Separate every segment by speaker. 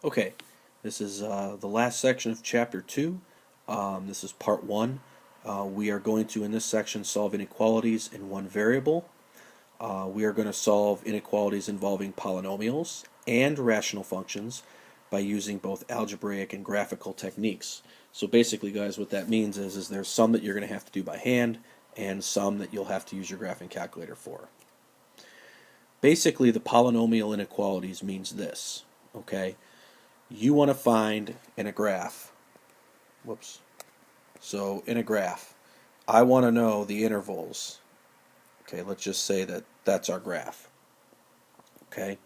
Speaker 1: Okay, this is the last section of Chapter 2. This is Part 1. We are going to, in this section, solve inequalities in one variable. We are going to solve inequalities involving polynomials and rational functions by using both algebraic and graphical techniques. So basically, guys, what that means is there's some that you're going to have to do by hand and some that you'll have to use your graphing calculator for. Basically, the polynomial inequalities means this, okay? You want to find in a graph, so in a graph, I want to know the intervals. Okay, let's just say that that's our graph. Okay,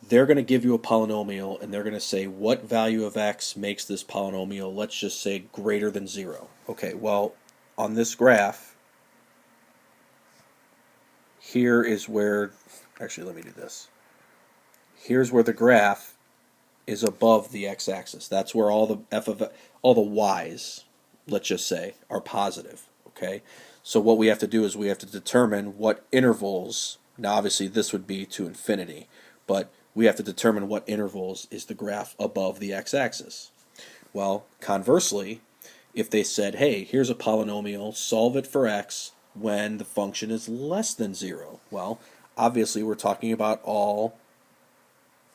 Speaker 1: they're going to give you a polynomial and they're going to say what value of x makes this polynomial, let's just say, greater than 0. Okay, well, on this graph, here is where, actually let me do this. Here's where the graph is above the x-axis. That's where all the y's, let's just say, are positive. Okay, so what we have to do is we have to determine what intervals. Now, obviously, this would be to infinity, but we have to determine what intervals is the graph above the x-axis. Well, conversely, if they said, hey, here's a polynomial, solve it for x when the function is less than 0. Well, obviously, we're talking about all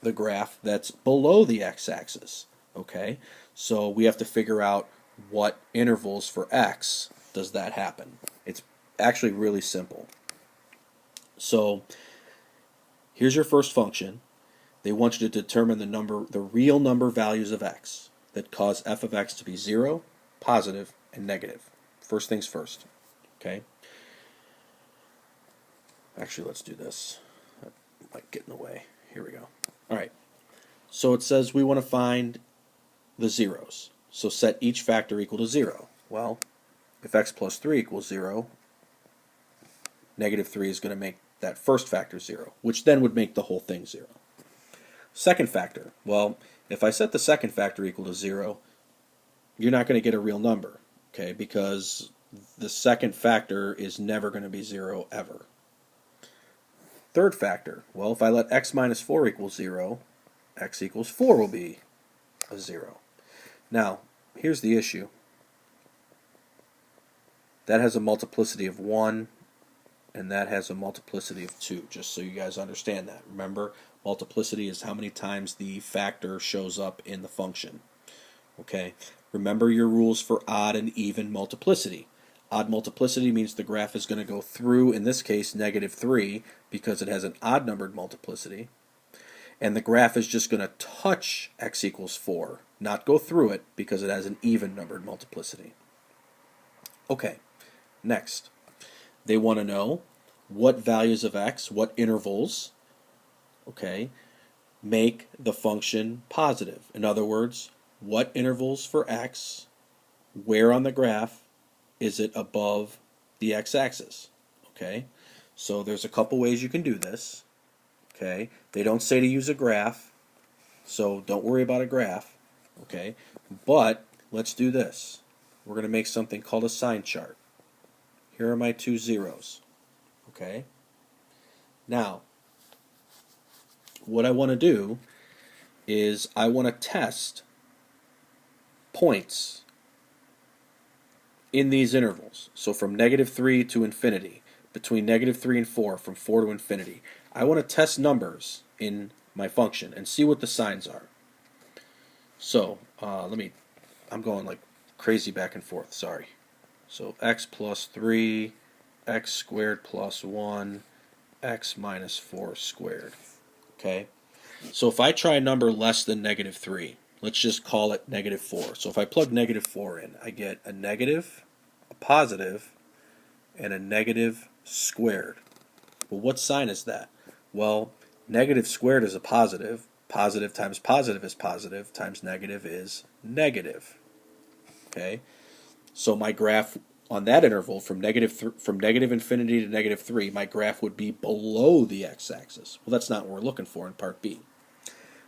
Speaker 1: the graph that's below the x-axis. Okay, so we have to figure out what intervals for x does that happen. It's actually really simple. So here's your first function. They want you to determine the real number values of x that cause f of x to be 0, positive, and negative. First things first. Okay. Actually, let's do this. That might get in the way. Here we go. All right. So it says we want to find the zeros. So set each factor equal to 0. Well, if x plus 3 equals 0, negative 3 is going to make that first factor 0, which then would make the whole thing 0. Second factor. Well, if I set the second factor equal to 0, you're not going to get a real number, okay, because the second factor is never going to be 0 ever. Third factor. Well, if I let x minus 4 equal 0, x equals 4 will be a 0. Now, here's the issue. That has a multiplicity of 1, and that has a multiplicity of 2, just so you guys understand that. Remember, multiplicity is how many times the factor shows up in the function. Okay? Remember your rules for odd and even multiplicity. Odd multiplicity means the graph is going to go through, in this case, negative 3, because it has an odd-numbered multiplicity. And the graph is just going to touch x equals 4, not go through it, because it has an even-numbered multiplicity. Okay, next. They want to know what values of x, what intervals, okay, make the function positive. In other words, what intervals for x, where on the graph is it above the x-axis? Okay, so there's a couple ways you can do this. Okay, they don't say to use a graph, so don't worry about a graph. Okay, but let's do this. We're going to make something called a sign chart. Here are my two zeros. Okay, now what I want to do is I want to test points in these intervals. So from negative 3 to infinity, between negative 3 and 4, from 4 to infinity. I want to test numbers in my function and see what the signs are. So I'm going like crazy back and forth, sorry. So x plus 3, x squared plus 1, x minus 4 squared. Okay? So if I try a number less than negative 3, let's just call it negative 4. So if I plug negative 4 in, I get a negative, a positive, and a negative squared. Well, what sign is that? Well, negative squared is a positive. Positive times positive is positive, times negative is negative. Okay? So my graph on that interval from negative infinity to negative 3, my graph would be below the x-axis. Well, that's not what we're looking for in part B.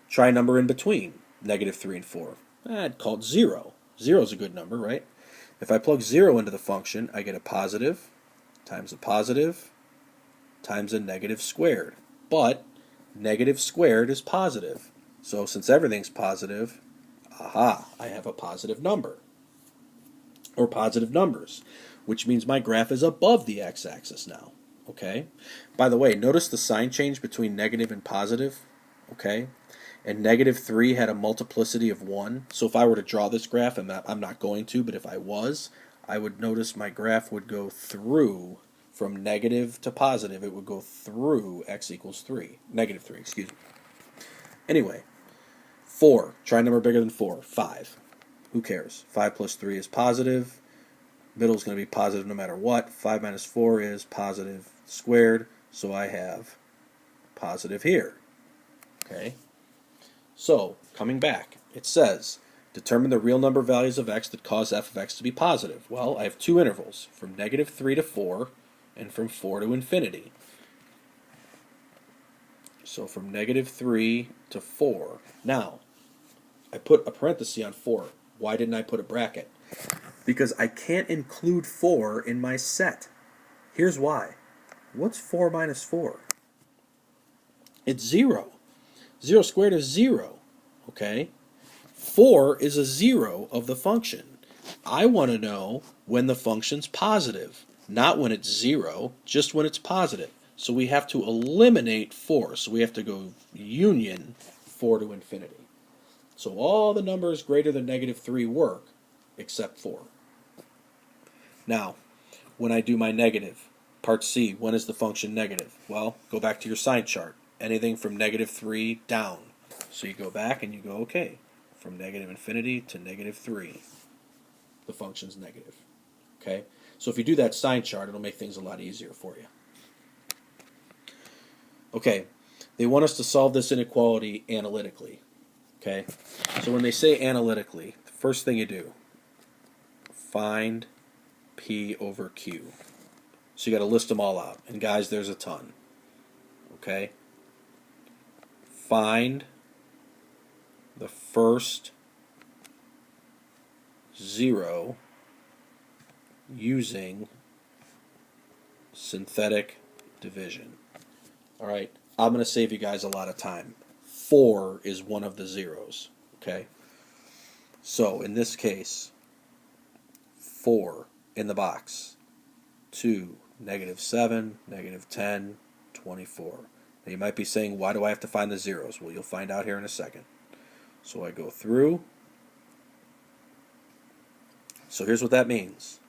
Speaker 1: Try a number in between negative 3 and 4. I'd call it 0. 0 is a good number, right? If I plug 0 into the function, I get a positive times a positive times a negative squared. But negative squared is positive. So since everything's positive, aha, I have a positive number, or positive numbers, which means my graph is above the x-axis now. Okay? By the way, notice the sign change between negative and positive. Okay? And negative 3 had a multiplicity of 1. So if I were to draw this graph, I'm not going to, but if I was, I would notice my graph would go through, from negative to positive, it would go through x equals 3. Negative 3, excuse me. Anyway, 4. Try a number bigger than 4. 5. Who cares? 5 plus 3 is positive. Middle is going to be positive no matter what. 5 minus 4 is positive squared. So I have positive here. Okay? So, coming back, it says, determine the real number values of x that cause f of x to be positive. Well, I have two intervals, from negative 3 to 4, and from 4 to infinity. So from negative 3 to 4. Now, I put a parenthesis on 4. Why didn't I put a bracket? Because I can't include 4 in my set. Here's why. What's 4 minus 4? It's 0. 0 squared is 0. Okay? 4 is a 0 of the function. I want to know when the function's positive. Not when it's 0, just when it's positive. So we have to eliminate 4. So we have to go union 4 to infinity. So all the numbers greater than negative 3 work, except 4. Now, when I do my negative, part C, when is the function negative? Well, go back to your sign chart. Anything from negative 3 down. So you go back and you go, okay, from negative infinity to negative 3, the function's negative. Okay? So if you do that sign chart, it'll make things a lot easier for you. Okay, they want us to solve this inequality analytically. Okay, so when they say analytically, the first thing you do, find P over Q. So you got to list them all out. And guys, there's a ton. Okay, find the first 0 using synthetic division. All right, I'm going to save you guys a lot of time. 4 is one of the zeros. Okay, so in this case, 4 in the box, 2, negative 7, negative 10, 24. Now you might be saying, why do I have to find the zeros? Well, you'll find out here in a second. So I go through. So here's what that means.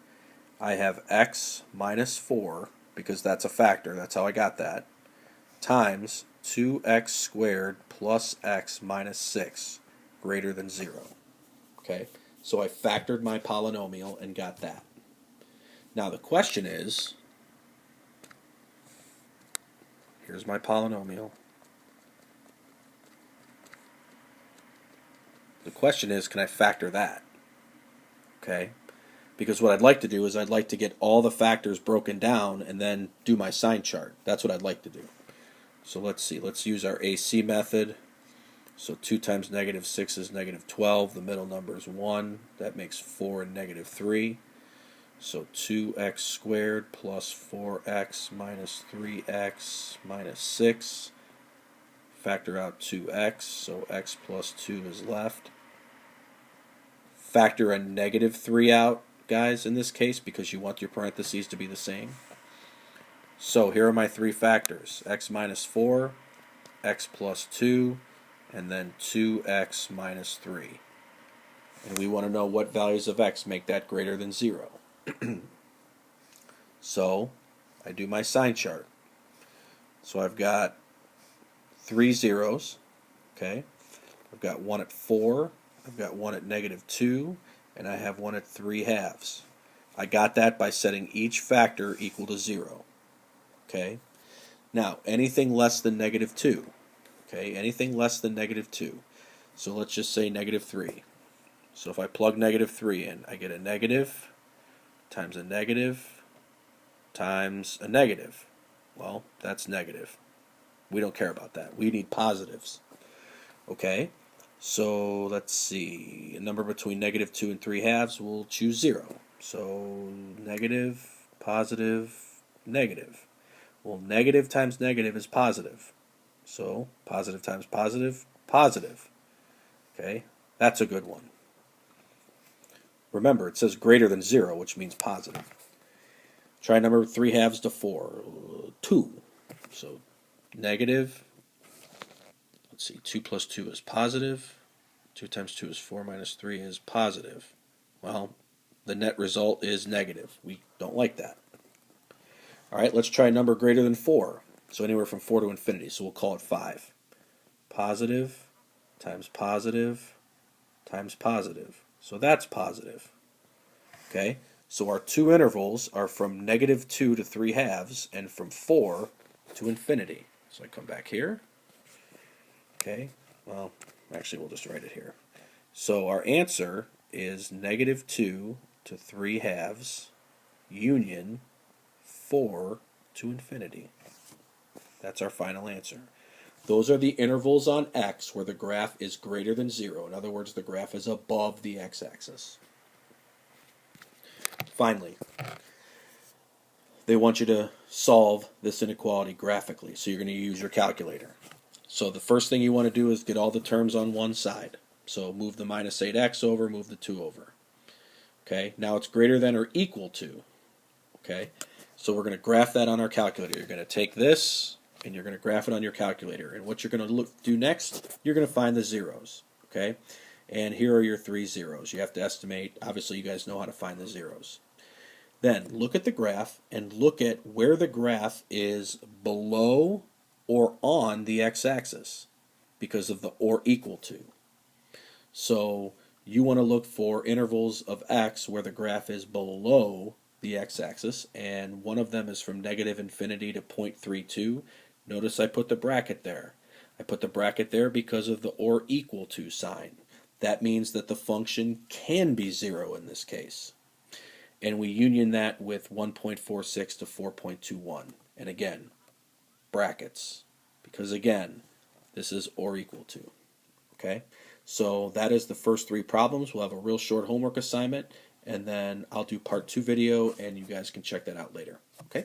Speaker 1: I have x minus 4, because that's a factor, that's how I got that, times 2x squared plus x minus 6 greater than 0. Okay, so I factored my polynomial and got that. Now the question is, here's my polynomial. The question is, can I factor that? Okay, because what I'd like to do is I'd like to get all the factors broken down and then do my sign chart. That's what I'd like to do. So let's see, let's use our AC method. So 2 times negative 6 is negative 12. The middle number is 1. That makes 4 and negative 3. So 2x squared plus 4x minus 3x minus 6. Factor out 2x, so x plus 2 is left. Factor a negative 3 out, guys, in this case, because you want your parentheses to be the same. So here are my three factors, x minus 4, x plus 2, and then 2x minus 3. And we want to know what values of x make that greater than 0. So I do my sign chart. So I've got 3 zeros, okay? I've got 1 at 4, I've got 1 at negative 2, and I have 1 at 3 halves. I got that by setting each factor equal to 0. Okay? Now, anything less than negative 2. Okay? Anything less than negative 2. So let's just say negative 3. So if I plug negative 3 in, I get a negative times a negative times a negative. Well, that's negative. We don't care about that. We need positives. Okay? So let's see. A number between negative 2 and 3 halves, we'll choose 0. So negative, positive, negative. Well, negative times negative is positive. So positive times positive, positive. Okay, that's a good one. Remember, it says greater than 0, which means positive. Try number 3 halves to 4. 2. So negative, let's see, 2 plus 2 is positive. 2 times 2 is 4 minus 3 is positive. Well, the net result is negative. We don't like that. All right, let's try a number greater than 4. So anywhere from 4 to infinity. So we'll call it 5. Positive times positive times positive. So that's positive. Okay, so our two intervals are from negative 2 to 3 halves and from 4 to infinity. So I come back here. Okay, well, actually we'll just write it here. So our answer is negative 2 to 3 halves union 4 to infinity. That's our final answer. Those are the intervals on x where the graph is greater than 0. In other words, the graph is above the x-axis. Finally, they want you to solve this inequality graphically, so you're going to use your calculator. So the first thing you want to do is get all the terms on one side. So move the minus 8x over, move the 2 over. Okay, now it's greater than or equal to. Okay, so we're going to graph that on our calculator. You're going to take this and you're going to graph it on your calculator. And what you're going to do next, you're going to find the zeros. Okay, and here are your 3 zeros. You have to estimate. Obviously, you guys know how to find the zeros. Then look at the graph and look at where the graph is below or on the x-axis because of the or equal to. So you want to look for intervals of x where the graph is below the x-axis, and one of them is from negative infinity to 0.32. Notice I put the bracket there. I put the bracket there because of the or equal to sign. That means that the function can be 0 in this case. And we union that with 1.46 to 4.21. And again, brackets. Because again, this is or equal to. Okay? So that is the first 3 problems. We'll have a real short homework assignment, and then I'll do part 2 video, and you guys can check that out later. Okay?